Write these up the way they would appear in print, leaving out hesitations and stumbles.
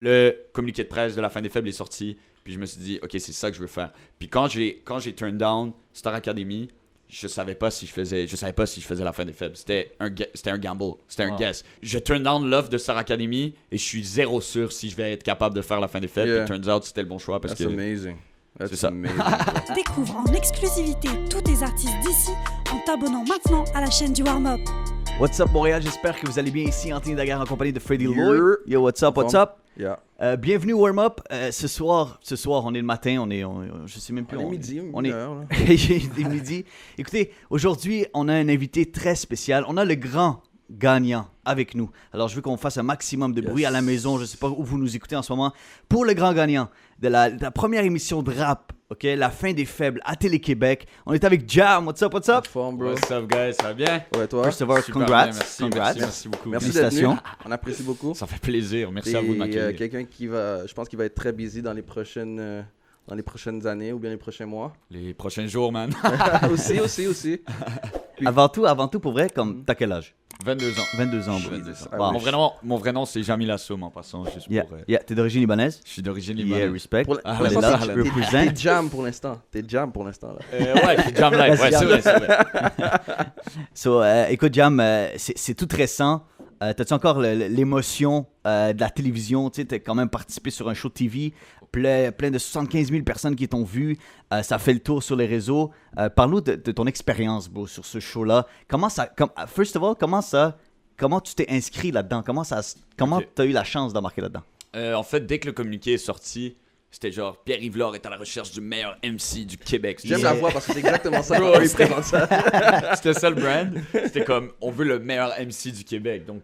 le communiqué de presse de la fin des faibles est sorti. Puis je me suis dit, ok, c'est ça que je veux faire. Puis quand j'ai turn down Star Academy, je savais pas si je faisais la fin des faibles. C'était un gamble, c'était un guess. Je turn down l'offre de Star Academy et je suis zéro sûr si je vais être capable de faire la fin des faibles. Yeah. Puis turns out c'était le bon choix parce That's que amazing. That's c'est ça. amazing. Découvre en exclusivité tous les artistes d'ici en t'abonnant maintenant à la chaîne du Warm-Up. What's up Montréal, j'espère que vous allez bien ici. Anthony Daguerre en compagnie de Freddie Yeah. Lloyd. Yo, what's up, what's up? Yeah. Bienvenue au Warm-Up. Ce soir, on est le matin, je sais même plus. On est midi, on est heure, là. il est midi. Écoutez, aujourd'hui, on a un invité très spécial. On a le grand gagnant avec nous. Alors, je veux qu'on fasse un maximum de bruit à la maison. Je ne sais pas où vous nous écoutez en ce moment. Pour le grand gagnant de la première émission de rap, ok, la fin des faibles à Télé-Québec. On est avec Jam. What's up, what's up? Forme, bro. What's up, guys? Ça va bien? Ouais, toi? First of all, Super congrats. bien, merci, Congrats. merci beaucoup. Merci d'être venu. Félicitations. On apprécie beaucoup. Ça fait plaisir. Merci à vous de m'accueillir. Quelqu'un qui va, je pense qu'il va être très busy dans les prochaines années ou bien les prochains mois. Les prochains jours, man. aussi. Avant tout, pour vrai, comme t'as quel âge? 22 ans. 22 ans, bro. 22 ans. Ah, Wow. Mon vrai nom, c'est Jamil Assoum en passant. Juste Yeah, pour, yeah. T'es d'origine libanaise? je suis d'origine Yeah, libanaise. respect. Pour Ah, l'instant, là, t'es- là, t'es represent. jam pour l'instant. T'es jam pour l'instant, là. Ouais, je suis Jam Live. Ouais, c'est vrai, c'est vrai. So, écoute, Jam, c'est tout récent. T'as-tu encore l'émotion de la télévision? Tu sais, t'as quand même participé sur un show de TV, plein de 75 000 personnes qui t'ont vu. Ça fait le tour sur les réseaux. Parle-nous de ton expérience, bro, sur ce show-là. First of all, comment tu t'es inscrit là-dedans? Comment Ok. t'as eu la chance d'embarquer là-dedans? En fait, dès que le communiqué est sorti, c'était genre Pierre Yvelore est à la recherche du meilleur MC du Québec. J'aime la voix parce que c'est exactement ça Bro, quand il c'était- présente ça. C'était ça le brand. C'était comme on veut le meilleur MC du Québec, donc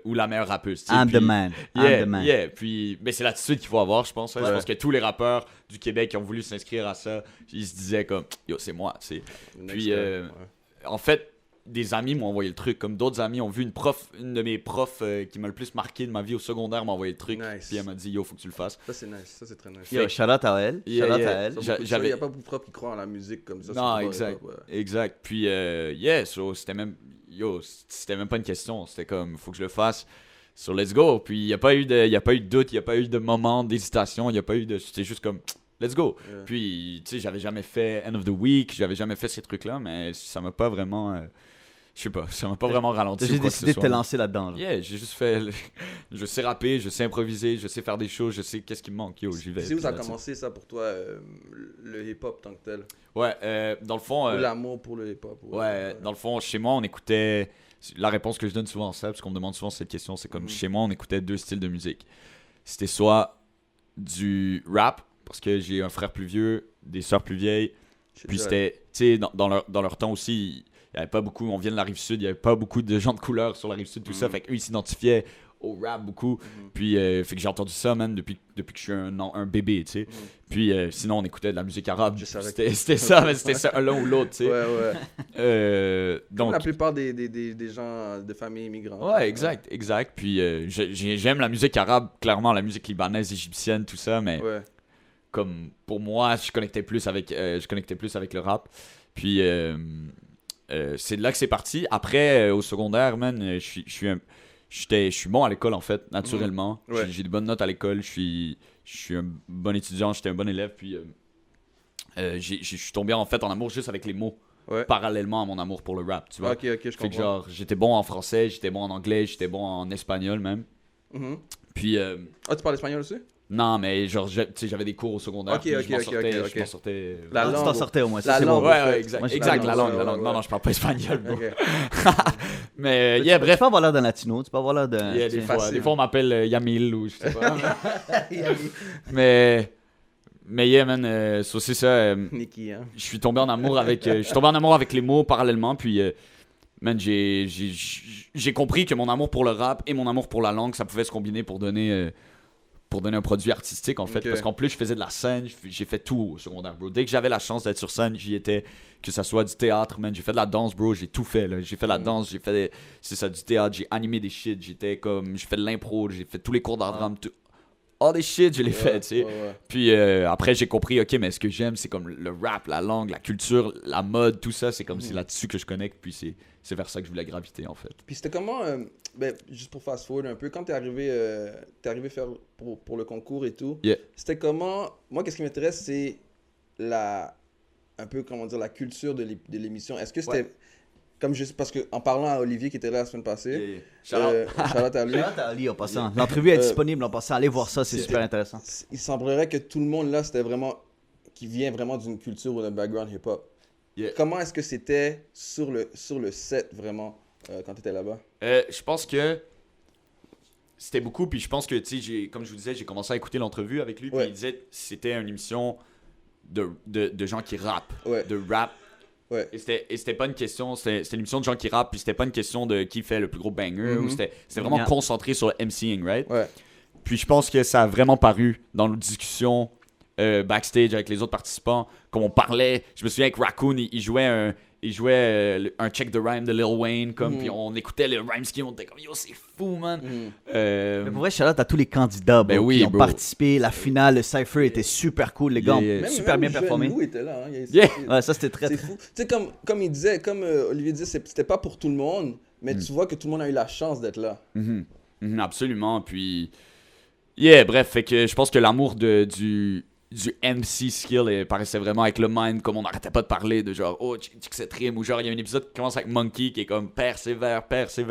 ou la meilleure rappeuse. tu sais. I'm Puis- the man. Yeah, I'm the man. yeah. Puis, mais c'est l'attitude qu'il faut avoir, je pense. Hein. Je Ouais. pense que tous les rappeurs du Québec qui ont voulu s'inscrire à ça, ils se disaient comme yo, c'est moi. Puis, en fait, des amis m'ont envoyé le truc. Comme d'autres amis ont vu une de mes profs qui m'a le plus marqué de ma vie au secondaire m'a envoyé le truc. Nice. Puis elle m'a dit yo, faut que tu le fasses. Ça, c'est nice. Ça, c'est très nice. Yo, shout out à elle. Yeah, Shout out yeah. à elle. Il j'avais- n'y a pas beaucoup de profs qui croient en la musique comme ça. Non, surtout exact. dans le hip-hop, Exact. Puis, yeah, so, c'était même pas une question. C'était comme, faut que je le fasse. So, let's go. Puis, il n'y a pas eu de doute, il n'y a pas eu de moment d'hésitation, c'était juste comme, let's go. Yeah. Puis, tu sais, j'avais jamais fait End of the Week, j'avais jamais fait ces trucs-là, mais ça m'a pas vraiment, je sais pas, ça m'a pas vraiment ralenti. T'as juste ou quoi que ce décidé de te soit. lancer là-dedans. genre. Yeah, j'ai juste fait, je sais rapper, je sais improviser, je sais faire des choses, je sais qu'est-ce qui me manque. Yo, j'y vais. C'est où Puis ça a that's it. commencé ça pour toi, le hip-hop tant que tel? Ouais, dans le fond. Ou l'amour pour le hip-hop? Ouais, dans le fond, chez moi, on écoutait. La réponse que je donne souvent à ça, parce qu'on me demande souvent cette question, c'est comme Mhm. chez moi, on écoutait deux styles de musique. C'était soit du rap, parce que j'ai un frère plus vieux, des sœurs plus vieilles. Puis c'était, tu sais, dans leur temps aussi, il n'y avait pas beaucoup, on vient de la rive sud, il n'y avait pas beaucoup de gens de couleur sur la rive sud, tout ça. Mhm. Fait qu'eux, ils s'identifiaient au rap beaucoup. Puis, fait que j'ai entendu ça, man, depuis que je suis un bébé, tu sais. Puis, sinon, on écoutait de la musique arabe. Je savais C'était ça, mais c'était ça, l'un ou l'autre, tu sais. Ouais. Comme Donc, la plupart des gens de familles immigrantes. ouais, exact. Puis j'aime la musique arabe, clairement, la musique libanaise, égyptienne, tout ça, mais Ouais. comme pour moi, je connectais plus avec le rap. Puis c'est de là que c'est parti. Après, au secondaire, man, je suis bon à l'école, en fait, naturellement. Ouais. J'ai de bonnes notes à l'école, je suis un bon étudiant, j'étais un bon élève, puis je suis tombé en fait en amour juste avec les mots, Ouais. parallèlement à mon amour pour le rap, tu vois. Ok, je Fait que comprends. genre, j'étais bon en français, j'étais bon en anglais, j'étais bon en espagnol même. Mhm. Puis, Ah, tu parles espagnol aussi? non, mais genre, tu sais, j'avais des cours au secondaire. Ok, puis ok, je m'en ok, sortais, ok. je m'en sortais. La Ah, tu t'en langue. sortais au moins. Ça, La c'est langue. bon. Ouais, en fait. ouais, exact. Moi, je Exact, parle la langue, langue, la langue. Non, ouais. non, je parle pas espagnol, bro. Ok. Mais, Tu yeah, peux bref. pas avoir l'air d'un latino, tu peux avoir l'air d'un. Yeah, tu sais. des fois, on m'appelle Yamil ou je sais pas. mais, yeah, man, so, c'est ça. Nikki, hein? Je suis tombé en amour avec les mots parallèlement, puis man, j'ai compris que mon amour pour le rap et mon amour pour la langue, ça pouvait se combiner pour donner un produit artistique, en fait. Ok. Parce qu'en plus, je faisais de la scène, j'ai fait tout au secondaire, bro. Dès que j'avais la chance d'être sur scène, j'y étais. Que ça soit du théâtre, man, j'ai fait de la danse, bro, j'ai tout fait, là. J'ai fait de la danse, c'est ça, du théâtre, j'ai animé des shit, j'ai fait de l'impro, j'ai fait tous les cours d'art drame, all this shit, je l'ai fait, tu sais. Ouais. Puis après, j'ai compris, ok, mais ce que j'aime, c'est comme le rap, la langue, la culture, la mode, tout ça, c'est comme c'est là-dessus que je connecte, puis c'est vers ça que je voulais graviter, en fait. Puis c'était comment, juste pour fast forward un peu, quand t'es arrivé faire pour le concours et tout, Yeah. c'était comment, moi qu'est-ce qui m'intéresse c'est un peu comment dire, la culture de l'émission. Est-ce que c'était, parce que en parlant à Olivier qui était là la semaine passée, shout-out à lui, Shout-out à Ali en passant. L'entrevue est disponible en passant. Allez voir ça, c'est super intéressant. il semblerait que tout le monde là, c'était vraiment, qui vient vraiment d'une culture ou d'un background hip-hop. Yeah. Comment est-ce que c'était sur le set vraiment quand tu étais là-bas? Je pense que c'était beaucoup, puis je pense que, tu sais, comme je vous disais, j'ai commencé à écouter l'entrevue avec lui, puis il disait que c'était une émission de gens qui rappent, de rap. Ouais. Et c'était pas une question, c'était une émission de gens qui rappent, puis c'était pas une question de qui fait le plus gros banger, ou c'était vraiment concentré sur le MCing, right? Ouais. Puis je pense que ça a vraiment paru dans nos discussions backstage avec les autres participants, comme on parlait. Je me souviens avec Raccoon, il jouait un check de rhyme de Lil Wayne, comme, puis on écoutait le rhyme scheme, on était comme yo, c'est fou, man. Mais pour vrai, shout-out à tous les candidats Ben bro, oui, qui ont bro. participé. La finale, le Cypher était super cool, les gars. Yeah, yeah. Super bien Joël performé. Lou était là. Hein. Ouais, ça c'était très C'est fou. Tu sais, comme il disait, comme Olivier disait, c'était pas pour tout le monde, mais tu vois que tout le monde a eu la chance d'être là. Absolument. Puis, yeah, bref, fait que je pense que l'amour du MC skill paraissait vraiment avec le mind, comme on n'arrêtait pas de parler de genre, oh, check cette rime, ou genre, il y a un épisode qui commence avec Monkey qui est comme persévère. C'est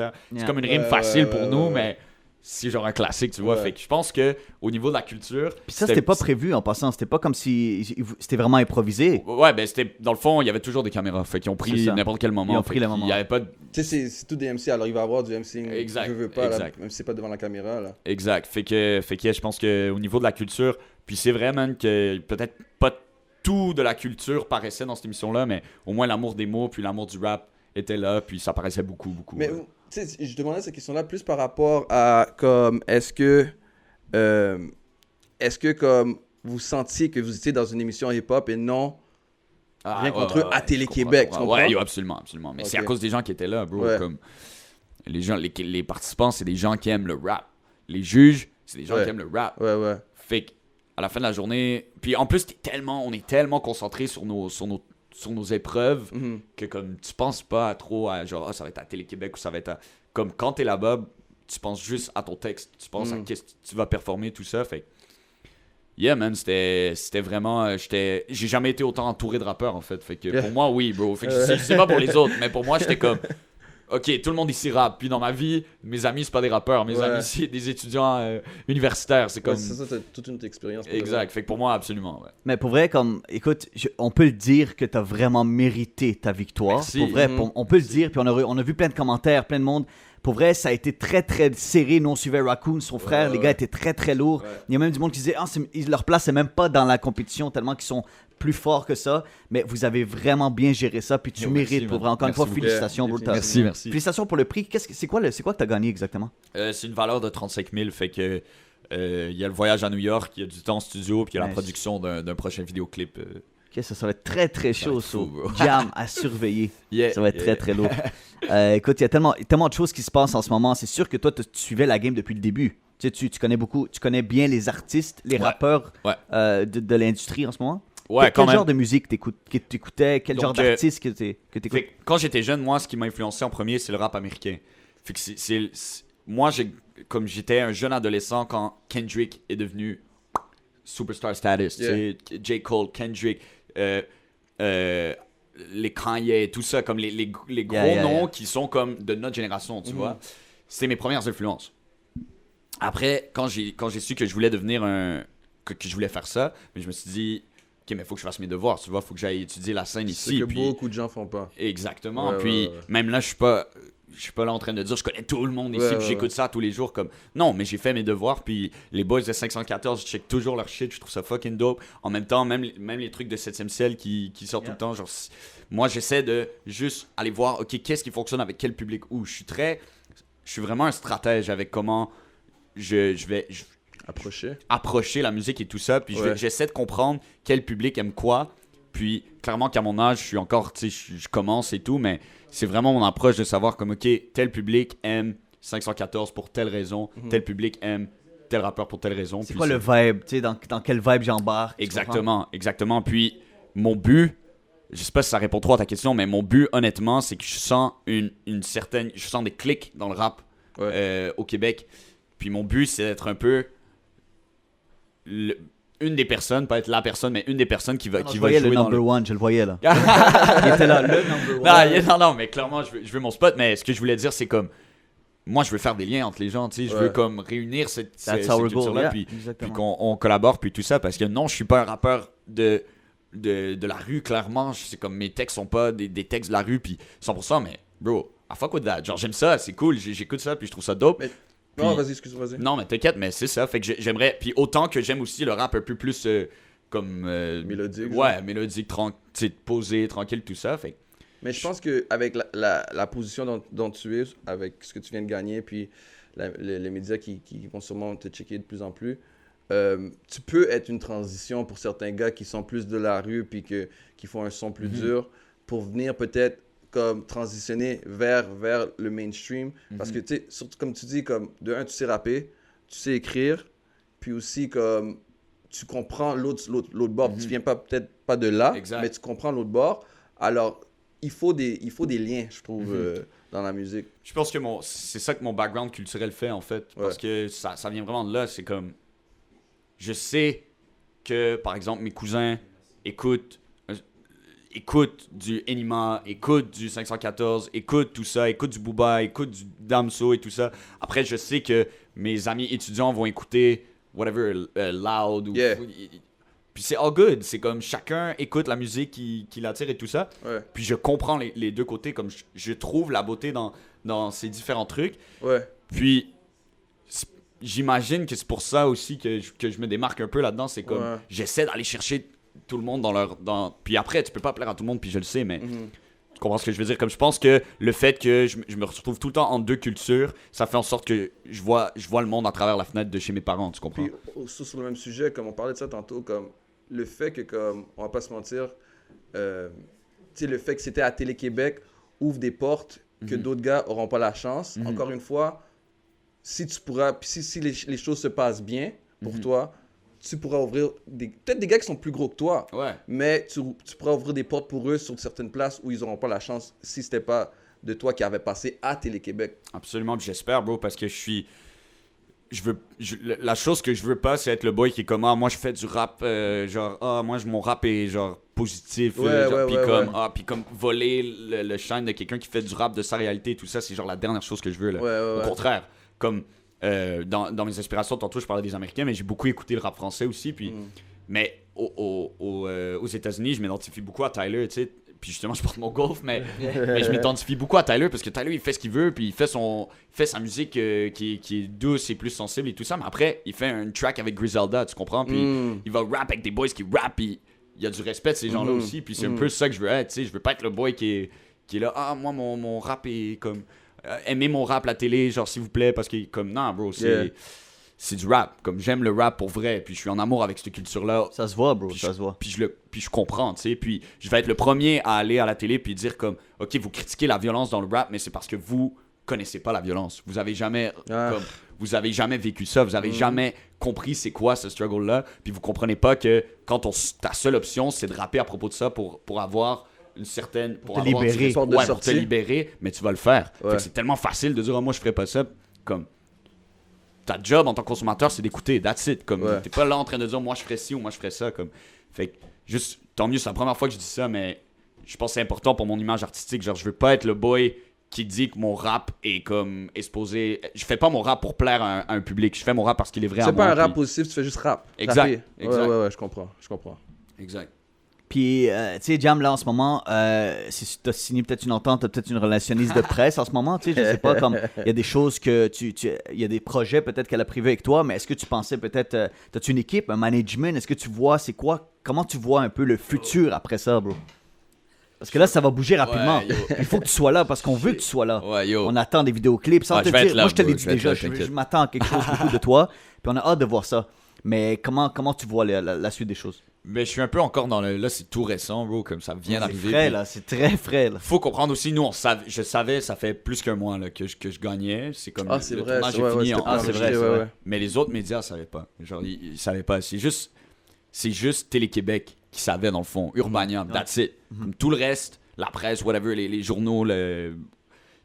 comme une rime facile pour nous, mais c'est genre un classique, tu vois. Fait que je pense que au niveau de la culture. Puis ça, c'était pas prévu en passant. C'était pas comme si c'était vraiment improvisé. Ouais, ben c'était. Dans le fond, il y avait toujours des caméras. Fait qu'ils ont pris n'importe quel moment. Ils ont pris le moment. Il y avait pas de. Tu sais, c'est tout des MC, alors il va y avoir du MC. Exact, Je veux pas, là, exact. même si c'est pas devant la caméra. Là. Exact. Fait que je pense qu'au niveau de la culture, puis c'est vrai, man, que peut-être pas tout de la culture paraissait dans cette émission-là, mais au moins l'amour des mots, puis l'amour du rap était là, puis ça paraissait beaucoup. Mais tu sais, je demandais cette question-là plus par rapport à comme est-ce que comme vous sentiez que vous étiez dans une émission hip-hop et non rien contre eux à Télé-Québec, tu comprends? Ouais, yo, absolument. Mais c'est à cause des gens qui étaient là, bro. Ouais. Comme les gens, les participants, c'est des gens qui aiment le rap. Les juges, c'est des gens qui aiment le rap. Ouais. Fait qu'à la fin de la journée, puis en plus, on est tellement concentré sur nos épreuves que comme tu penses pas trop à genre ça va être à Télé-Québec ou ça va être à... Comme quand t'es là-bas, tu penses juste à ton texte, tu penses à qu'est-ce que tu vas performer, tout ça. Fait yeah, man, c'était vraiment... j'ai jamais été autant entouré de rappeurs, en fait. Fait que pour moi, oui, bro. Fait que c'est pas pour les autres, mais pour moi, j'étais comme... Ok, tout le monde ici rappe. Puis dans ma vie, mes amis, c'est pas des rappeurs. Mes amis, c'est des étudiants universitaires. C'est comme... Ouais, c'est ça, c'est toute une expérience. Exact. Fait que pour moi, absolument, ouais. Mais pour vrai, comme, écoute, on peut le dire que t'as vraiment mérité ta victoire. Merci. Pour vrai, on peut le dire. Puis on a vu plein de commentaires, plein de monde. Pour vrai, ça a été très, très serré. Nous, on suivait Raccoon, son frère. Les gars étaient très, très lourds. Ouais. Il y a même du monde qui disait, leur place, c'est même pas dans la compétition, tellement qu'ils sont plus forts que ça. Mais vous avez vraiment bien géré ça. Puis tu mérites, merci, pour vrai. Encore merci une fois, beaucoup. félicitations, bro. Merci. Félicitations pour le prix. C'est quoi que t'as gagné exactement? C'est une valeur de 35 000. Fait que il y a le voyage à New York, il y a du temps en studio, puis il y a la Nice. production d'un prochain vidéoclip. Ok, ça va être très, très chaud. Ça va être fou, bro. Jam à surveiller. Yeah, Ça va être très, très lourd. Écoute, il y a tellement de choses qui se passent en ce moment. C'est sûr que toi, tu suivais la game depuis le début. Tu sais, tu connais bien les artistes, les rappeurs de l'industrie en ce moment. Ouais, Quel genre de musique t'écoutais? Quel Donc, genre d'artiste que Fait t'écoutes? que quand j'étais jeune, moi, ce qui m'a influencé en premier, c'est le rap américain. Fait que moi, comme j'étais un jeune adolescent quand Kendrick est devenu superstar status, tu sais, J. Cole, Kendrick, les Kanye, tout ça, comme les gros noms qui sont comme de notre génération, tu vois. C'est mes premières influences. Après, quand j'ai su que je voulais devenir que je voulais faire ça, mais je me suis dit, ok, mais faut que je fasse mes devoirs, tu vois, faut que j'aille étudier la scène C'est ici. que Puis... beaucoup de gens font pas. Exactement. Ouais, puis ouais. même là, je suis pas là en train de dire je connais tout le monde ici, puis j'écoute ça tous les jours comme non, mais j'ai fait mes devoirs, puis les boys de 514, je check toujours leur shit, je trouve ça fucking dope. En même temps, même les trucs de 7ème ciel qui sortent tout le temps, genre moi j'essaie de juste aller voir OK, qu'est-ce qui fonctionne avec quel public où je suis vraiment un stratège avec comment je vais approcher la musique et tout ça, puis j'essaie de comprendre quel public aime quoi. Puis, clairement qu'à mon âge, je suis encore, tu sais, je commence et tout, mais c'est vraiment mon approche de savoir comme, OK, tel public aime 514 pour telle raison, tel public aime tel rappeur pour telle raison. C'est puis quoi le vibe, tu sais, dans quel vibe j'embarque? Exactement. Puis mon but, je sais pas si ça répond trop à ta question, mais mon but, honnêtement, c'est que je sens je sens des clics dans le rap au Québec. Puis mon but, c'est d'être un peu une des personnes, pas être la personne, mais une des personnes qui va jouer le dans number one, je le voyais là. Il était là, le number one. Non, mais clairement, je veux mon spot. Mais ce que je voulais dire, c'est comme, moi, je veux faire des liens entre les gens, tu sais. Je veux comme réunir cette culture-là, puis qu'on collabore, puis tout ça. Parce que non, je suis pas un rappeur de la rue, clairement. C'est comme, mes textes sont pas des textes de la rue, puis 100%, mais bro, I fuck with that. Genre, j'aime ça, c'est cool, j'écoute ça, puis je trouve ça dope. Non, vas-y, excuse-moi, vas-y. Non, mais t'inquiète, mais c'est ça. Fait que j'aimerais. Puis autant que j'aime aussi le rap un peu plus comme. Mélodique. Ouais, mélodique, posé, tranquille, tout ça. Fait. Mais je pense qu'avec la position dont tu es, avec ce que tu viens de gagner, puis les médias qui vont sûrement te checker de plus en plus, tu peux être une transition pour certains gars qui sont plus de la rue, puis qui font un son plus dur, pour venir peut-être comme transitionner vers le mainstream. Parce que, tu sais, surtout comme tu dis, comme de un, tu sais rapper, tu sais écrire, puis aussi comme tu comprends l'autre bord. Tu viens peut-être pas de là, mais tu comprends l'autre bord. Alors, il faut des liens, je trouve, dans la musique. Je pense que c'est ça que mon background culturel fait, en fait. Parce que ça vient vraiment de là. C'est comme, je sais que, par exemple, mes cousins écoutent du Enima, écoute du 514, écoute tout ça, écoute du Booba, écoute du Damso et tout ça. Après, je sais que mes amis étudiants vont écouter whatever, Loud. Puis c'est all good. C'est comme chacun écoute la musique qui l'attire et tout ça. Ouais. Puis je comprends les deux côtés. Comme je trouve la beauté dans ces différents trucs. Ouais. Puis j'imagine que c'est pour ça aussi que je me démarque un peu là-dedans. C'est comme j'essaie d'aller chercher tout le monde puis après tu peux pas plaire à tout le monde, puis je le sais, mais tu comprends ce que je veux dire. Comme je pense que le fait que je me retrouve tout le temps en deux cultures, ça fait en sorte que je vois le monde à travers la fenêtre de chez mes parents, tu comprends. Puis sur le même sujet, comme on parlait de ça tantôt, comme le fait que, comme on va pas se mentir, tu sais, le fait que c'était à Télé-Québec ouvre des portes que d'autres gars auront pas la chance. Encore une fois, si tu pourras, puis si les choses se passent bien pour toi, tu pourras ouvrir peut-être des gars qui sont plus gros que toi, mais tu pourras ouvrir des portes pour eux sur certaines places où ils n'auront pas la chance si c'était pas de toi qui avait passé à Télé-Québec. Absolument, j'espère, bro, parce que la chose que je veux pas, c'est être le boy qui est comme, moi je fais du rap, mon rap est genre positif, puis comme voler le shine de quelqu'un qui fait du rap de sa réalité et tout ça, c'est genre la dernière chose que je veux, là. Au contraire, comme dans mes inspirations, tantôt je parlais des Américains, mais j'ai beaucoup écouté le rap français aussi, puis mais aux États-Unis, je m'identifie beaucoup à Tyler, tu sais. Puis justement, je porte mon golf, mais je m'identifie beaucoup à Tyler parce que Tyler, il fait ce qu'il veut, puis il fait sa musique qui est douce et plus sensible et tout ça. Mais après, il fait un track avec Griselda, tu comprends? Puis il va rap avec des boys qui rappent, puis il y a du respect de ces gens-là aussi. Puis c'est un peu ça que je veux être, tu sais. Je veux pas être le boy qui est là, moi, mon rap est comme... aimez mon rap, la télé, genre, s'il vous plaît, parce que, comme, non, bro, c'est du rap. Comme, j'aime le rap pour vrai, puis je suis en amour avec cette culture-là. Ça se voit, bro, puis ça se voit. Puis je comprends, tu sais. Puis je vais être le premier à aller à la télé puis dire comme, OK, vous critiquez la violence dans le rap, mais c'est parce que vous connaissez pas la violence. Vous avez jamais vécu ça. Vous avez jamais compris c'est quoi ce struggle-là. Puis vous comprenez pas que quand ta seule option, c'est de rapper à propos de ça pour avoir une certaine... Pour te libérer, mais tu vas le faire. Fait que c'est tellement facile de dire, moi, je ferais pas ça. Comme... ta job en tant que consommateur, c'est d'écouter. That's it. Comme, t'es pas là en train de dire, moi, je ferais ci ou moi, je ferais ça. Comme, fait que, juste, tant mieux, c'est la première fois que je dis ça, mais je pense que c'est important pour mon image artistique. Genre, je veux pas être le boy qui dit que mon rap est comme exposé. Je fais pas mon rap pour plaire à un public. Je fais mon rap parce qu'il est vrai à moi. C'est pas un rap positif, tu fais juste rap. Exact. Ouais, je comprends. Exact. Puis, tu sais, Jam, là, en ce moment, si tu as signé peut-être une entente, tu as peut-être une relationniste de presse en ce moment, tu sais, je sais pas, comme, il y a des choses que il y a des projets peut-être qu'elle a privés avec toi, mais est-ce que tu pensais peut-être, as-tu une équipe, un management, est-ce que tu vois, comment tu vois un peu le futur après ça, bro? Parce que là, ça va bouger rapidement. Ouais, yo. Il faut que tu sois là parce qu'on veut que tu sois là. Ouais, yo. On attend des vidéoclips sans Ouais, te je vais dire. être là, Moi, je te bro, l'ai dit je vais être déjà. là, Je t'inquiète. m'attends à quelque chose beaucoup de toi. Puis on a hâte de voir ça. Mais comment tu vois la suite des choses? Mais je suis un peu encore dans le. Là, c'est tout récent, bro, comme ça vient C'est d'arriver. frais, puis là. C'est très frais, là. Faut comprendre aussi, nous, je savais, ça fait plus qu'un mois là, que je gagnais. C'est comme Ah, c'est le vrai. tournage c'est est fini c'était en pas c'est enregistré, vrai, c'est vrai. ouais. Mais les autres médias savaient pas. Genre, ils savaient pas. C'est juste Télé-Québec qui savait, dans le fond. Urbania, that's it. Comme tout le reste, la presse, whatever, les journaux,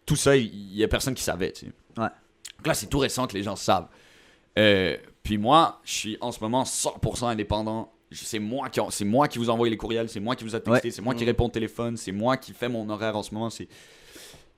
tout ça, il y a personne qui savait, tu sais. Ouais. Donc là, c'est tout récent que les gens savent. Puis moi, je suis en ce moment 100% indépendant. C'est moi qui vous envoie les courriels, c'est moi qui vous a texté, Ouais. c'est moi qui réponds au téléphone, c'est moi qui fais mon horaire en ce moment.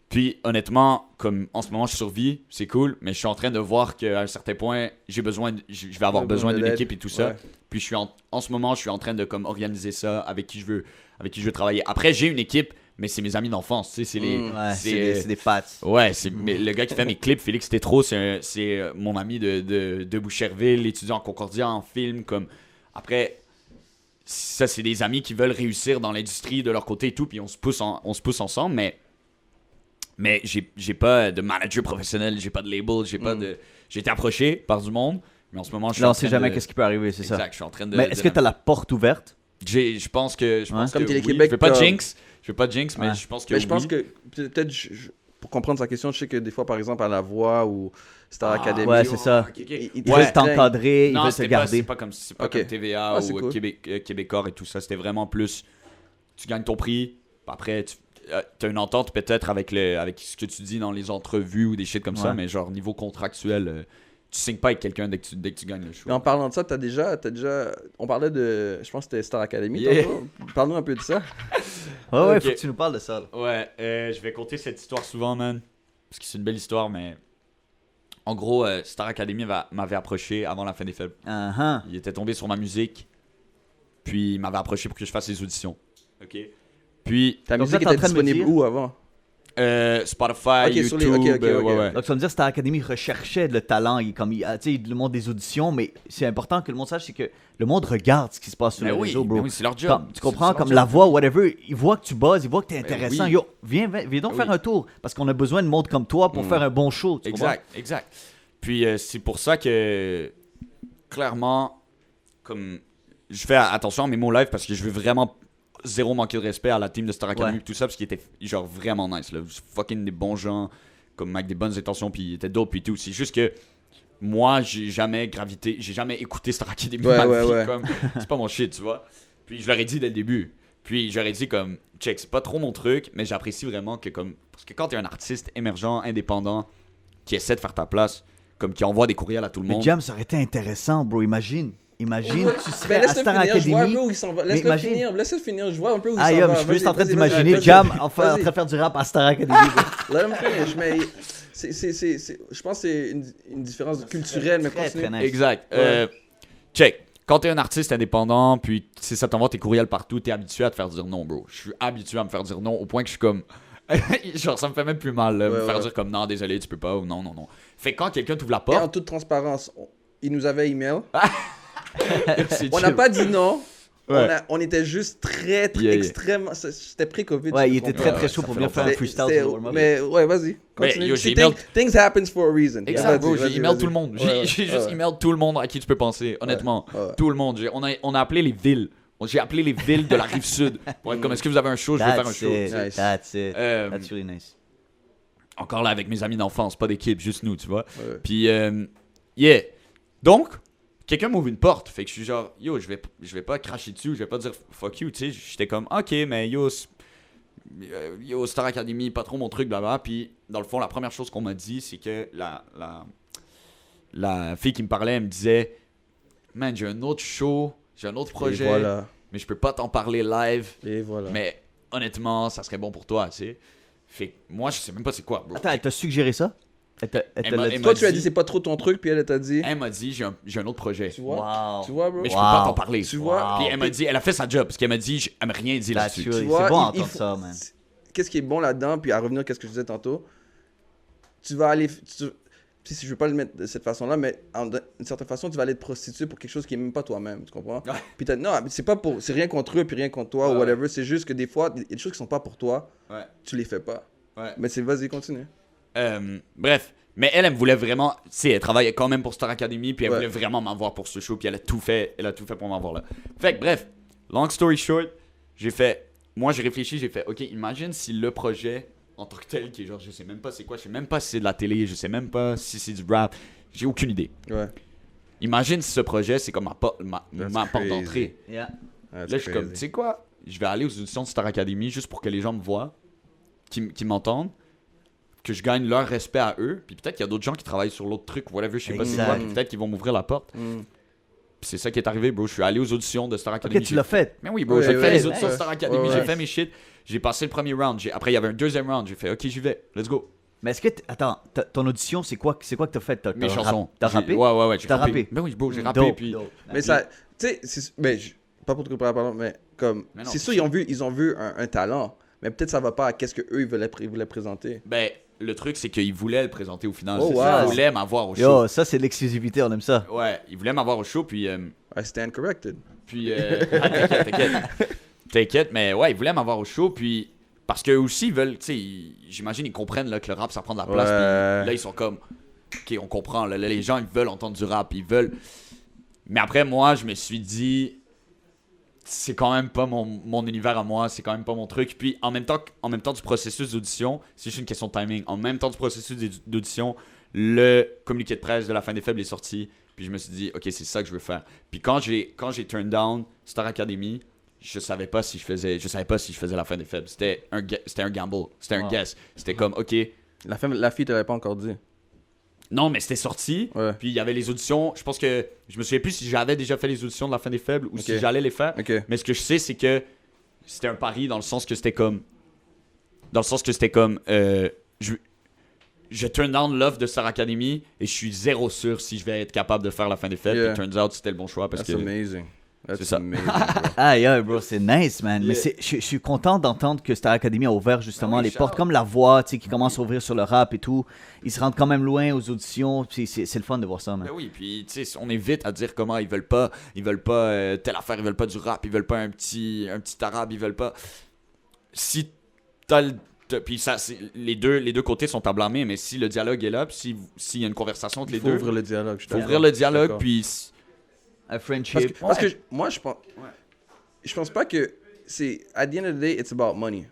Puis honnêtement, comme en ce moment je survis, c'est cool, mais je suis en train de voir qu'à un certain point, je vais avoir besoin d'une équipe et tout ça. Ouais. Puis en ce moment, je suis en train de comme organiser ça avec qui je veux travailler. Après, j'ai une équipe, mais c'est mes amis d'enfance, tu sais, c'est les Ouais, c'est des pattes. Ouais, mais le gars qui fait mes clips, Félix Tétro, c'est mon ami de Boucherville, étudiant en Concordia en film. Comme après, ça c'est des amis qui veulent réussir dans l'industrie de leur côté et tout, puis on se pousse ensemble, mais j'ai pas de manager professionnel, j'ai pas de label, j'ai été approché par du monde, mais en ce moment je suis Là, en on sait train jamais de- qu'est-ce qui peut arriver, c'est ça. Exact, je suis en train de. Mais est-ce que tu as la porte ouverte? Je pense que Ouais. Comme oui. Télé-Québec, Je veux pas de comme- jinx, mais Ouais. je pense que Mais je pense oui. que peut-être pour comprendre sa question, je sais que des fois, par exemple, à La Voix ou Star Academy, ouais, c'est ça. Ok, ok. ils Ils te veulent restreignent. t'encadrer, ils Non, veulent te c'est garder. pas comme Ok. TVA Ah, c'est ou cool. Québécois et tout ça. C'était vraiment plus. Tu gagnes ton prix. Après, tu as une entente peut-être avec ce que tu dis dans les entrevues ou des shit comme ça, Ouais. mais genre niveau contractuel, tu signes pas avec quelqu'un dès que tu gagnes le show. Mais en parlant de ça, t'as déjà, on parlait de, je pense que c'était Star Academy. Yeah. tantôt. Parle-nous un peu de ça. Ouais, ouais, Ok. faut que tu nous parles de ça. là. Ouais, je vais conter cette histoire souvent, man. Parce que c'est une belle histoire, mais. En gros, Star Academy m'avait approché avant la fin des faibles. Uh-huh. Il était tombé sur ma musique. Puis il m'avait approché pour que je fasse les auditions. Ok. Puis Ta Donc musique là, t'es en était train de me disponible dire- où avant? Spotify, Ok, sur YouTube, les- ok, ok, ok. ouais. Donc, tu vas me dire, Star Academy recherchait le talent. Il le monde des auditions, mais c'est important que le monde sache, c'est que le monde regarde ce qui se passe sur Ben les oui, réseaux, bro. ben oui, c'est leur job. Tu comprends? C'est leur Comme job. la voix, whatever, ils voient que tu buzzes, ils voient que t'es intéressant. oui. Yo, viens donc Ben faire oui. un tour, parce qu'on a besoin de monde comme toi pour faire un bon show. Tu Exact. Puis c'est pour ça que, clairement, comme je fais attention à mes mots live parce que je veux vraiment zéro manquer de respect à la team de Star Academy Ouais. et tout ça parce qu'ils étaient genre vraiment nice. Là. Fucking des bons gens, comme avec des bonnes intentions, puis ils étaient dope et tout. C'est juste que moi, j'ai jamais écouté Star Academy Ouais, dans ma ouais, vie, ouais. comme, c'est pas mon shit, tu vois. Puis je leur ai dit dès le début. Puis j'aurais dit comme, check, c'est pas trop mon truc, mais j'apprécie vraiment que comme, parce que quand t'es un artiste émergent, indépendant, qui essaie de faire ta place, comme qui envoie des courriels à tout le Mais monde. Jam, ça aurait été intéressant, bro. Imagine, tu serais Ben, à laisse-le Star finir, je vois un Academy. peu où il s'en va. Mais imagine- Laisse-le finir, je vois un peu où il Ah, s'en yo, va. je suis juste Vas-y, en train vas-y, d'imaginer vas-y, Jam vas-y. en train de faire du rap à Star Academy. bro. Let him finish, mais je pense que c'est une différence culturelle, mais Très, continue. très nice. Exact. Ouais. Check. Quand t'es un artiste indépendant, puis si ça t'envoie tes courriels partout, t'es habitué à te faire dire non, bro. Je suis habitué à me faire dire non au point que je suis comme. Genre, ça me fait même plus mal, là, Ouais, me faire ouais. dire comme non, désolé, tu peux pas, ou non. Fait que quand quelqu'un t'ouvre la Et en porte, toute transparence, il nous avait email. c'est On n'a chill. pas dit non. Ouais. On était juste très Yeah, yeah. extrêmement. C'était pré-Covid. Ouais, je il était comprends. très très chaud ça pour fait venir longtemps. faire un freestyle C'était- sur le warm-up. Mais ouais, vas-y. Ben, Continue. yo, See, j'ai email- things happen for a reason. Exact, Vas-y, bro, j'ai vas-y, email vas-y. tout le monde. Ouais, ouais, J'ai juste ouais. email tout le monde à qui tu peux penser, honnêtement. ouais. Tout le monde. On a appelé les villes. J'ai appelé les villes de la rive sud pour être comme, est-ce que vous avez un show? Je veux faire un That's show. it. Nice. That's it. Euh, That's really nice. Encore là avec mes amis d'enfance, pas d'équipe, juste nous, tu vois. Ouais. Puis, yeah. Donc, quelqu'un m'ouvre une porte. Fait que je suis genre, yo, je vais pas cracher dessus, je vais pas dire fuck you, tu sais. J'étais comme, ok, mais yo, Star Academy, pas trop mon truc, blablabla. Puis, dans le fond, la première chose qu'on m'a dit, c'est que la fille qui me parlait, elle me disait, man, j'ai un autre show, j'ai un autre projet, Et voilà. mais je peux pas t'en parler live. Et voilà. Mais honnêtement, ça serait bon pour toi, tu sais. Fait que moi, je sais même pas c'est quoi, bro. Attends, elle t'a suggéré ça? Elle te Elle l'a m'a- dit? elle Toi, tu as dit- dit c'est pas trop ton truc, puis elle t'a dit. Elle m'a dit, j'ai un autre projet. Tu vois? Wow. Tu vois, bro? Mais je Wow. peux pas t'en parler. Tu vois? Puis elle m'a dit, elle a fait sa job, parce qu'elle m'a dit, elle m'a rien dit That's là-dessus. really- Tu vois, c'est bon il d'entendre faut- ça, man. Qu'est-ce qui est bon là-dedans, puis à revenir à ce que je disais tantôt, tu vas aller. si je veux pas le mettre de cette façon-là, mais d'une certaine façon, tu vas aller te prostituer pour quelque chose qui est même pas toi-même, tu comprends? Ouais. Puis non, c'est rien contre eux, puis rien contre toi, ou whatever, c'est juste que des fois, il y a des choses qui sont pas pour toi, tu les fais pas. Ouais. Mais vas-y, continue. Bref, mais elle me voulait vraiment, tu sais, elle travaillait quand même pour Star Academy, puis elle voulait vraiment m'avoir pour ce show, puis elle a tout fait pour m'avoir là. Fait que bref, long story short, j'ai réfléchi, j'ai fait, ok, imagine si le projet en tant que tel, qui est genre, je sais même pas c'est quoi, je sais même pas si c'est de la télé, je sais même pas si c'est du rap, j'ai aucune idée. Ouais. Imagine si ce projet, c'est comme ma porte d'entrée. Yeah. Là, je suis comme, tu sais quoi, je vais aller aux auditions de Star Academy juste pour que les gens me voient, qui m'entendent, que je gagne leur respect à eux, puis peut-être qu'il y a d'autres gens qui travaillent sur l'autre truc, whatever, je sais pas c'est quoi, puis peut-être qu'ils vont m'ouvrir la porte. Puis c'est ça qui est arrivé, bro. Je suis allé aux auditions de Star Academy. Ok, tu l'as fait. Mais oui, bro, j'ai fait les auditions de Star Academy, j'ai fait mes shit, j'ai passé le premier round, après il y avait un deuxième round, j'ai fait, ok, j'y vais, let's go. Mais est-ce que attends, ton audition, c'est quoi que t'as fait? Mes chansons. T'as rappé? Ouais, j'ai T'as rappé. Ben oui, bro, j'ai rappé, puis... Mais ça, tu sais, pas pour te couper la parole, mais comme, c'est sûr, ils ont vu un talent, mais peut-être ça va pas à qu'est-ce qu'eux, ils voulaient présenter. Ben, le truc, c'est qu'ils voulaient le présenter au final. Oh, wow. Ils voulaient m'avoir au show. Yo, ça, c'est de l'exclusivité, on aime ça. Ouais, ils voulaient m'avoir au show, puis... I stand corrected. Puis, t'inquiète, mais ouais, ils voulaient m'avoir au show, puis parce qu'eux aussi, ils veulent, tu sais, j'imagine, ils comprennent là, que le rap, ça prend de la place, puis là, ils sont comme, ok, on comprend, là, les gens, ils veulent entendre du rap, ils veulent. Mais après, moi, je me suis dit, c'est quand même pas mon univers à moi, c'est quand même pas mon truc. Puis, en même temps du processus d'audition, c'est juste une question de timing. En même temps du processus d'audition, le communiqué de presse de la fin des faibles est sorti. Puis je me suis dit, ok, c'est ça que je veux faire. Puis quand j'ai turned down Star Academy, je savais pas si je faisais la fin des faibles. C'était un gamble, c'était un guess. C'était comme, ok. La fille t'avait pas encore dit. Non, mais c'était sorti. Ouais. Puis il y avait les auditions. Je pense que je me souviens plus si j'avais déjà fait les auditions de la fin des faibles ou si j'allais les faire. Mais ce que je sais, c'est que c'était un pari dans le sens que c'était comme, je turn down l'offre de Star Academy et je suis zéro sûr si je vais être capable de faire la fin des fêtes. It turns out c'était le bon choix parce That's que amazing. c'est ça. Amazing, Ah, yeah, bro, c'est nice, man. Mais je suis content d'entendre que Star Academy a ouvert justement les portes, comme La Voix, tu sais, qui commence à ouvrir sur le rap et tout. Ils se rendent quand même loin aux auditions. Puis c'est le fun de voir ça, man. Ben oui, puis tu sais, on est vite à dire comment ils veulent pas telle affaire, ils veulent pas du rap, ils veulent pas un petit arabe, ils veulent pas. Si t'as le. Puis ça, les deux côtés sont à blâmer, mais si le dialogue est là, puis s'il y a une conversation entre les deux, il faut ouvrir le dialogue. Il faut ouvrir le dialogue, puis Un friendship. Parce que moi, je pense pas que c'est. At the end of the day, it's about money.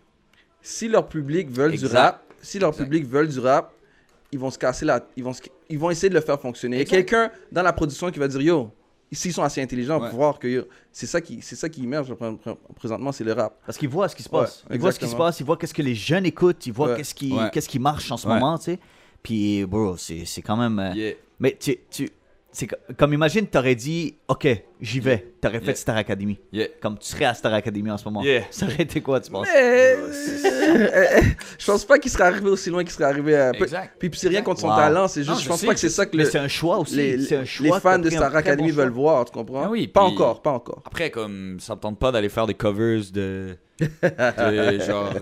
Si leur public veulent du rap, ils vont se casser ils vont essayer de le faire fonctionner. Il y a quelqu'un dans la production qui va dire yo. S'ils sont assez intelligents pour voir que c'est ça qui émerge présentement, c'est le rap. Parce qu'ils voient ce qui se passe. Ils voient ce qui se passe, ils voient qu'est-ce que les jeunes écoutent, ils voient qu'est-ce qui marche en ce moment, tu sais. Puis, bro, c'est quand même... Mais c'est comme imagine, t'aurais dit, ok, j'y vais. T'aurais fait Star Academy. Comme tu serais à Star Academy en ce moment. Ça aurait été quoi, tu penses? Je pense pas qu'il serait arrivé aussi loin qu'il serait arrivé. Puis c'est rien contre son talent, c'est juste, je pense pas que c'est ça que mais c'est un choix aussi. Les fans de Star Academy veulent voir, tu comprends? Oui, pas encore. Après, comme ça me tente pas d'aller faire des covers de genre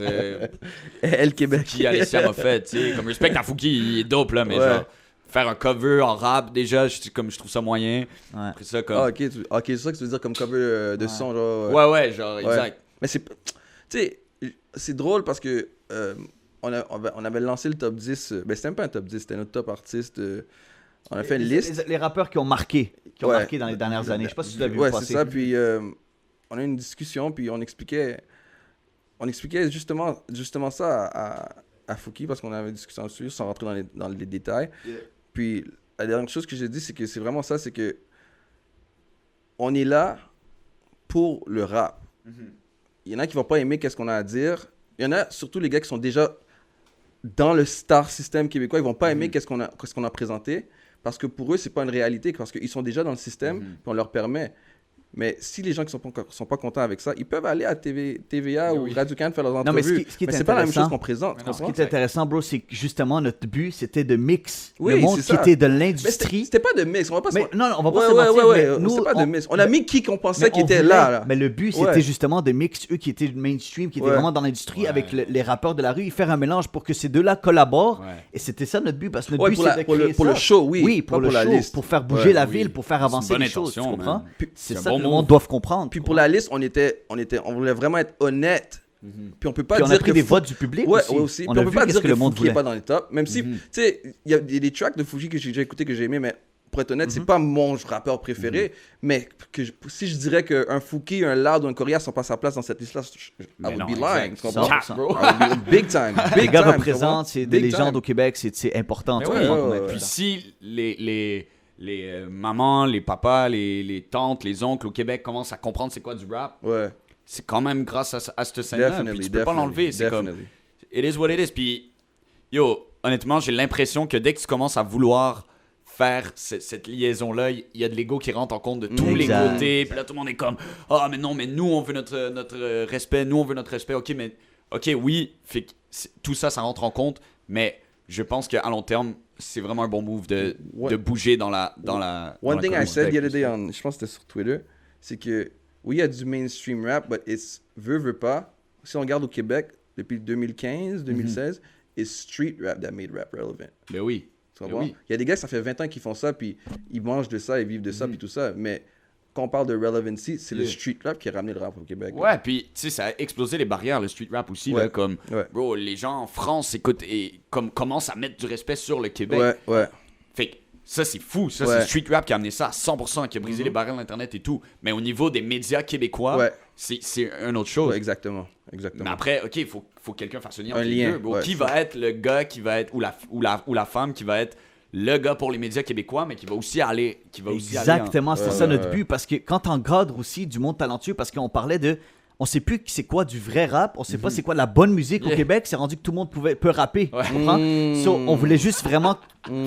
El Québec. Qui Alessia m'a fait, tu sais, comme respect à Fouki, il est dope là, mais genre faire un cover en rap déjà, je trouve ça moyen. Après ça comme ok, c'est ça que tu veux dire comme cover de son genre. Ouais, genre exact. Mais c'est, tu sais, c'est drôle parce que on avait lancé le top 10, c'était même pas un top 10, c'était notre top artiste. On a fait une liste. Les rappeurs qui ont marqué dans les dernières années. Je sais pas si tu l'as vu passer. Ouais, c'est ça. Puis on a eu une discussion, puis on expliquait justement ça à Fouki parce qu'on avait une discussion dessus sans rentrer dans les détails. Puis la dernière chose que j'ai dit, c'est que c'est vraiment ça, c'est que on est là pour le rap. Il y en a qui vont pas aimer qu'est-ce qu'on a à dire. Il y en a surtout les gars qui sont déjà dans le star system québécois, ils vont pas aimer qu'est-ce qu'on a présenté parce que pour eux c'est pas une réalité parce qu'ils sont déjà dans le système puis on leur permet. Mais si les gens qui sont pas contents avec ça, ils peuvent aller à TVA ou Radio-Can faire leurs Non, mais entrevues. mais c'est pas la même chose qu'on présente. Ce qui est intéressant, bro, c'est que justement, notre but, c'était de mix Oui, le monde c'est qui ça. était de Mais l'industrie. c'était pas de mix. On va pas Mais non, on va pas Ouais, se mentir. ouais. Mais nous, C'est pas de mix. On a mis qui qu'on pensait mais qui on était voulait- là. Mais le but, c'était Ouais. justement de mix eux qui étaient mainstream, qui étaient Ouais. vraiment dans l'industrie, Ouais. avec les rappeurs de la rue, et faire un mélange pour que ces deux-là collaborent. Ouais. Et c'était ça notre but, parce que notre Ouais, but, pour c'est la- de pour le- créer pour le ça. show, oui, Oui, pas pour le pour la show, liste. pour faire bouger Ouais, la oui. ville, pour faire C'est avancer une bonne les choses, tu intention, comprends? man. Puis- C'est c'est ça un que bon le monde move. doit comprendre. Puis pour la liste, on voulait vraiment être honnête. Puis on peut pas Puis on dire a pris que des votes du public Ouais, aussi. ouais, aussi. On Puis a on peut vu pas qu'est-ce dire que le monde Fouki est voulait. pas dans les tops, même si, tu sais, il y a des tracks de Fouki que j'ai déjà écouté que j'ai aimé, mais pour être honnête, c'est pas mon rappeur préféré. Mais si je dirais qu'un Fouki, un Loud ou un Coria sont pas à sa place dans cette liste-là, I Mais would non, be lying. exact. Tu comprends? 100%. Bro. I would be big time. Les Big gars time, représentent, tu c'est comprends? des Big légendes time. au Québec, c'est important. Mais tu ouais, comprends, ouais, qu'on ouais, mette ouais. Puis ça. si les mamans, les papas, les tantes, les oncles au Québec commencent à comprendre c'est quoi du rap, Ouais. c'est quand même grâce à cette scène-là. Puis Definitely, tu peux pas l'enlever. C'est comme, definitely. it is what it is. Puis, yo, honnêtement, j'ai l'impression que dès que tu commences à vouloir faire cette liaison-là, il y a de l'ego qui rentre en compte de tous les Exact. côtés. Puis là, tout le monde est comme, ah, mais non, mais nous, on veut notre respect. Nous, on veut notre respect. OK, mais, OK, oui, fait que tout ça, ça rentre en compte. Mais je pense qu'à long terme, c'est vraiment un bon move de bouger dans la One thing I communauté. said the other day, je pense que c'était sur Twitter, c'est que oui, il y a du mainstream rap, but it's veut pas. Si on regarde au Québec, depuis 2015, 2016, it's street rap that made rap relevant. Mais oui. Tu Mais comprends? oui. Il y a des gars, ça fait 20 ans qu'ils font ça, puis ils mangent de ça, ils vivent de ça, puis tout ça. Mais quand on parle de relevancy, c'est le street rap qui a ramené le rap au Québec. Ouais, puis tu sais, ça a explosé les barrières, le street rap aussi. Ouais. Là, comme, Ouais. bro, les gens en France écoutent et commencent à mettre du respect sur le Québec. Ouais. Fait que ça, c'est fou. Ça, Ouais. c'est le street rap qui a amené ça à 100%, qui a brisé les barrières d'Internet et tout. Mais au niveau des médias québécois, Ouais. c'est une autre chose. Ouais, exactement. Mais après, OK, il faut que quelqu'un fasse le lien Un entre les lien, deux, bro. ouais, Qui ça. va être le gars qui va être, ou la femme qui va être le gars pour les médias québécois, mais qui va aussi aller... Exactement, c'est Ouais, ça ouais, notre ouais. but. Parce que quand on cadre aussi du monde talentueux, parce qu'on parlait de. On sait plus c'est quoi du vrai rap, on sait pas c'est quoi de la bonne musique au Yeah. Québec, c'est rendu que tout le monde peut rapper. Ouais. Tu comprends? So, on voulait juste vraiment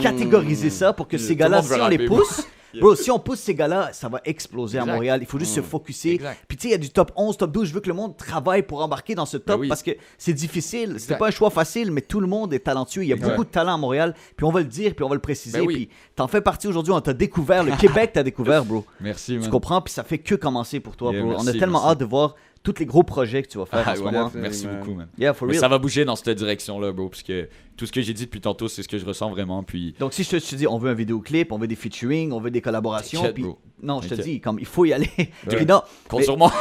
catégoriser ça pour que ces gars-là, monde veut si on les rapper, pousse, bro, si on pousse ces gars-là, ça va exploser à Exact. Montréal. Il faut juste se focusser. Exact. Puis tu sais, il y a du top 11, top 12. Je veux que le monde travaille pour embarquer dans ce top oui. parce que c'est difficile. C'est Exact. pas un choix facile, mais tout le monde est talentueux. Il y a beaucoup de talent à Montréal. Puis on va le dire, puis on va le préciser. Ben oui. Puis t'en fais partie aujourd'hui. On t'a découvert. Le Québec t'a découvert, bro. Merci, Tu comprends? Puis ça fait que commencer pour toi, Yeah, bro. merci, on a tellement merci. hâte de voir tous les gros projets que tu vas faire en Ah, ce ouais, moment. merci man. beaucoup, man. Yeah, for Mais real. ça va bouger dans cette direction-là, bro, parce que tout ce que j'ai dit depuis tantôt, c'est ce que je ressens vraiment, puis... Donc si je te dis, on veut un vidéoclip, on veut des featuring, on veut des collaborations, T'inquiète, puis bro. non, je te T'inquiète. dis, comme il faut y aller. Puis non, Compte mais- sur moi.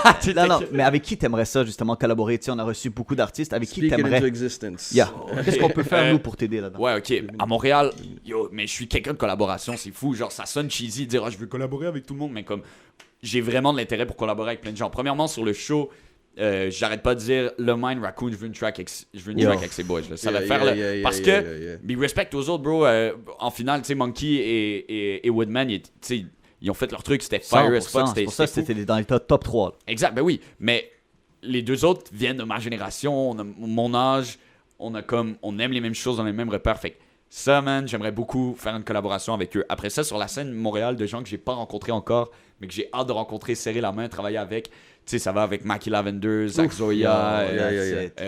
non, mais avec qui t'aimerais ça justement collaborer? Tu sais, on a reçu beaucoup d'artistes. Avec qui Speak it into t'aimerais? existence. Yeah. Qu'est-ce qu'on peut faire nous pour t'aider là-dedans? Ouais, ok. À Montréal, yo, mais je suis quelqu'un de collaboration, c'est fou. Genre, ça sonne cheesy de dire, ah, je veux collaborer avec tout le monde, mais comme, j'ai vraiment de l'intérêt pour collaborer avec plein de gens. Premièrement, sur le show, j'arrête pas de dire, le Mine Raccoon, je veux une track avec ses boys. Là. Ça va faire parce que, mais respect aux autres, bro. En finale, tu sais, Monkey et Woodman, tu sais, ils ont fait leur truc, c'était fire as 100%, fuck, c'est pour ça que fou. c'était dans les top 3. là. Exact, ben oui. Mais les deux autres viennent de ma génération, on a mon âge, on aime les mêmes choses, on a les mêmes repères. Fait que ça, man, j'aimerais beaucoup faire une collaboration avec eux. Après ça, sur la scène Montréal, de gens que j'ai pas rencontrés encore, mais que j'ai hâte de rencontrer, serrer la main, travailler avec. Tu sais, ça va avec Mackie Lavender, Zach Zoya,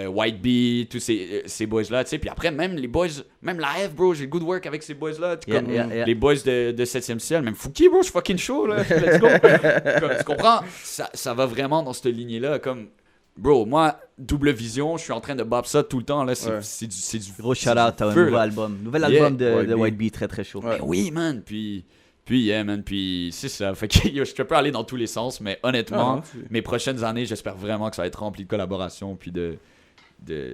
White Bee, tous ces boys-là, tu sais. Puis après, même les boys, même la F, bro, j'ai good work avec ces boys-là. Yeah, Comme yeah. les boys de 7e ciel, même Fouki, bro, je suis fucking chaud, là. Let's go. Comme, tu comprends? Ça va vraiment dans cette lignée-là. Comme, bro, moi, double vision, je suis en train de bop ça tout le temps, là. C'est du Gros shout-out à un feu, nouveau là. album. Nouvel Yeah, album de White Bee. White Bee, très très chaud. Ouais. Ben oui, man. Puis yeah, man. Puis c'est ça. Fait que yo, je peux aller dans tous les sens, mais honnêtement, mes prochaines années, j'espère vraiment que ça va être rempli de collaboration. Puis de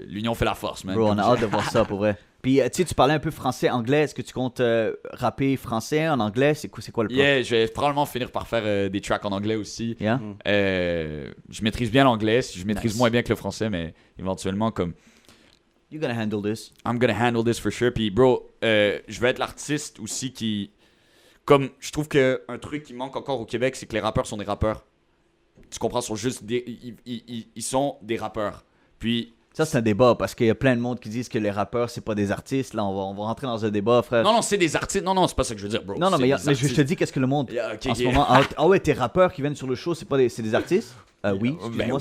l'union fait la force, man. Bro, on Comme a je- hâte de voir ça pour vrai. Puis tu sais, tu parlais un peu français, anglais. Est-ce que tu comptes rapper français en anglais? C'est quoi le plan? Yeah, je vais probablement finir par faire des tracks en anglais aussi. Yeah? Je maîtrise bien l'anglais. Je maîtrise Nice. moins bien que le français, mais éventuellement, comme You're gonna handle this. I'm gonna handle this for sure. Puis, bro, je vais être l'artiste aussi qui. Comme je trouve qu'un truc qui manque encore au Québec, c'est que les rappeurs sont des rappeurs. Tu comprends? Sont juste ils sont des rappeurs. Puis, Ça, c'est un débat parce qu'il y a plein de monde qui disent que les rappeurs, c'est pas des artistes. Là, on va rentrer dans un débat, frère. Non, c'est des artistes. Non, c'est pas ça que je veux dire, bro. Non, mais je te dis, qu'est-ce que le monde en ce moment. Ah ouais, tes rappeurs qui viennent sur le show, c'est des artistes? Oui,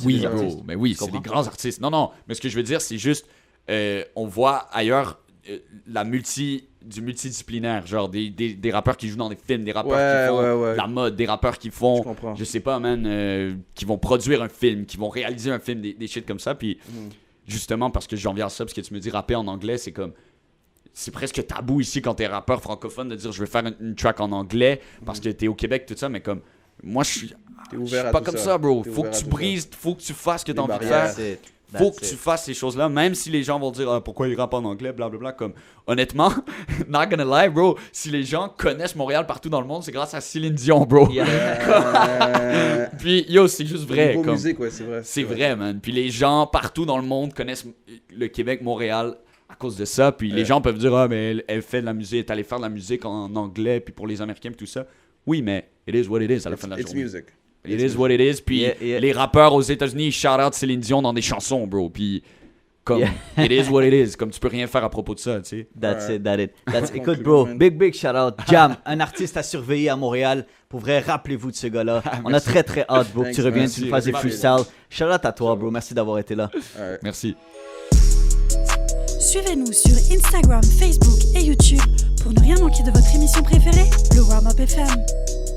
oui, bro. Mais oui, c'est des grands artistes. Non, mais ce que je veux dire, c'est juste, on voit ailleurs du multidisciplinaire, genre des rappeurs qui jouent dans des films, des rappeurs qui font de la mode, des rappeurs qui font, je sais pas, man, qui vont produire un film, qui vont réaliser un film, des shit comme ça, puis justement, parce que j'en viens à ça, parce que tu me dis rapper en anglais, c'est comme, c'est presque tabou ici quand t'es rappeur francophone de dire je veux faire une track en anglais, parce que t'es au Québec, tout ça, mais comme, moi je suis pas comme ça, bro. Faut que tu brises, faut que tu fasses ce que t'as envie de faire. Faut que tu fasses ces choses-là, même si les gens vont dire pourquoi il rappe en anglais, blablabla. Comme, honnêtement, not gonna lie, bro, si les gens connaissent Montréal partout dans le monde, c'est grâce à Céline Dion, bro. Puis, yo, c'est juste vrai. Comme, musique, ouais, c'est vrai. C'est vrai, man. Puis les gens partout dans le monde connaissent le Québec, Montréal à cause de ça. Puis les gens peuvent dire, mais elle fait de la musique, elle est allée faire de la musique en anglais, puis pour les Américains, puis tout ça. Oui, mais it is what it is à la fin de la journée. Music. It is what it is. Puis les rappeurs aux États-Unis, ils shout out Céline Dion dans des chansons, bro. Puis comme, it is what it is. Comme tu peux rien faire à propos de ça, tu sais. That's it. Écoute, bro, big shout out. Jam, un artiste à surveiller à Montréal. Pour vrai, rappelez-vous de ce gars-là. On a très hâte, bro, que tu reviennes, tu nous fasses des freestyles. Shout out à toi, bro. Merci d'avoir été là. Merci. Suivez-nous sur Instagram, Facebook et YouTube pour ne rien manquer de votre émission préférée, le Warm Up FM.